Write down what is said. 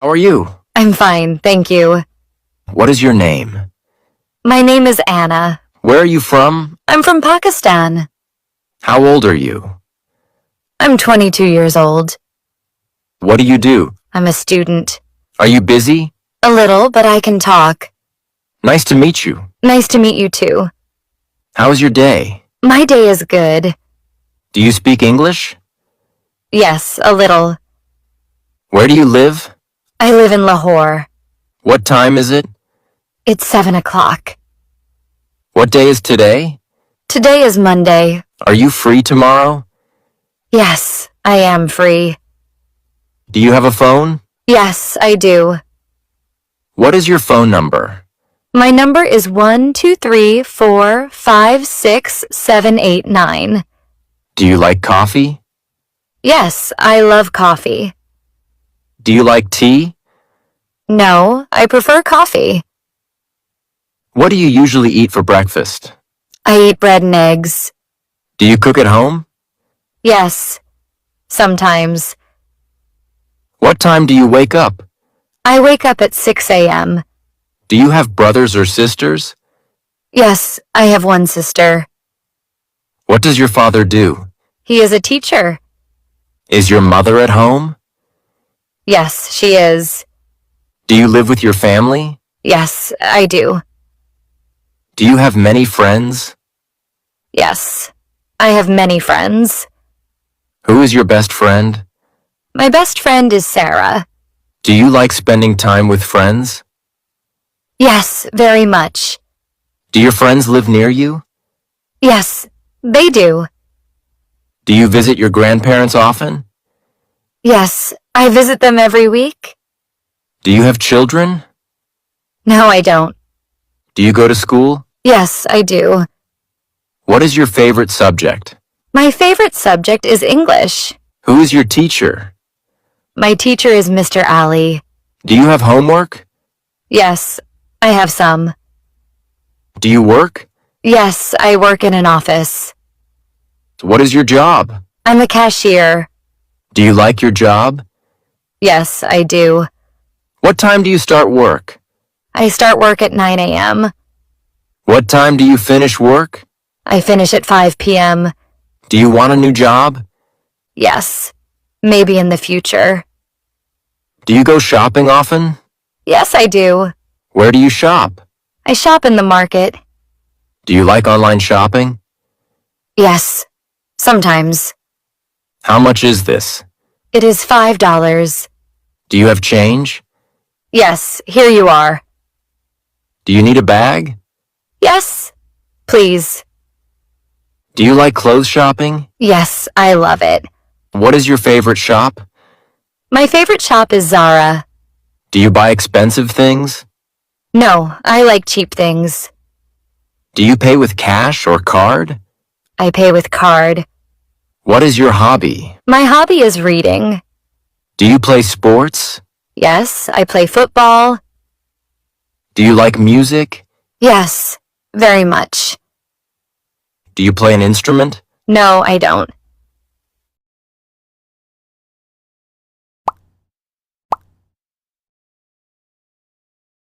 How are you? I'm fine, thank you. What is your name? My name is Anna. Where are you from? I'm from Pakistan. How old are you? I'm 22 years old. What do you do? I'm a student. Are you busy? A little, but I can talk. Nice to meet you. Nice to meet you too. How is your day? My day is good. Do you speak English? Yes, a little. Where do you live? I live in Lahore. What time is it? It's 7 o'clock. What day is today? Today is Monday. Are you free tomorrow? Yes, I am free. Do you have a phone? Yes, I do. What is your phone number? My number is 1-2-3-4-5-6-7-8-9. Do you like coffee? Yes, I love coffee. Do you like tea? No, I prefer coffee. What do you usually eat for breakfast? I eat bread and eggs. Do you cook at home? Yes, sometimes. What time do you wake up? I wake up at 6 a.m. Do you have brothers or sisters? Yes, I have one sister. What does your father do? He is a teacher. Is your mother at home? Yes, she is. Do you live with your family? Yes, I do. Do you have many friends? Yes, I have many friends. Who is your best friend? My best friend is Sarah. Do you like spending time with friends? Yes, very much. Do your friends live near you? Yes, they do. Do you visit your grandparents often? Yes, I visit them every week. Do you have children? No, I don't. Do you go to school? Yes, I do. What is your favorite subject? My favorite subject is English. Who is your teacher? My teacher is Mr. Ali. Do you have homework? Yes, I have some. Do you work? Yes, I work in an office. What is your job? I'm a cashier. Do you like your job? Yes, I do. What time do you start work? I start work at 9 a.m. What time do you finish work? I finish at 5 p.m. Do you want a new job? Yes, maybe in the future. Do you go shopping often? Yes, I do. Where do you shop? I shop in the market. Do you like online shopping? Yes, sometimes. How much is this? It is $5. Do you have change? Yes, here you are. Do you need a bag? Yes, please. Do you like clothes shopping? Yes, I love it. What is your favorite shop? My favorite shop is Zara. Do you buy expensive things? No, I like cheap things. Do you pay with cash or card? I pay with card. What is your hobby? My hobby is reading. Do you play sports? Yes, I play football. Do you like music? Yes, very much. Do you play an instrument? No, I don't.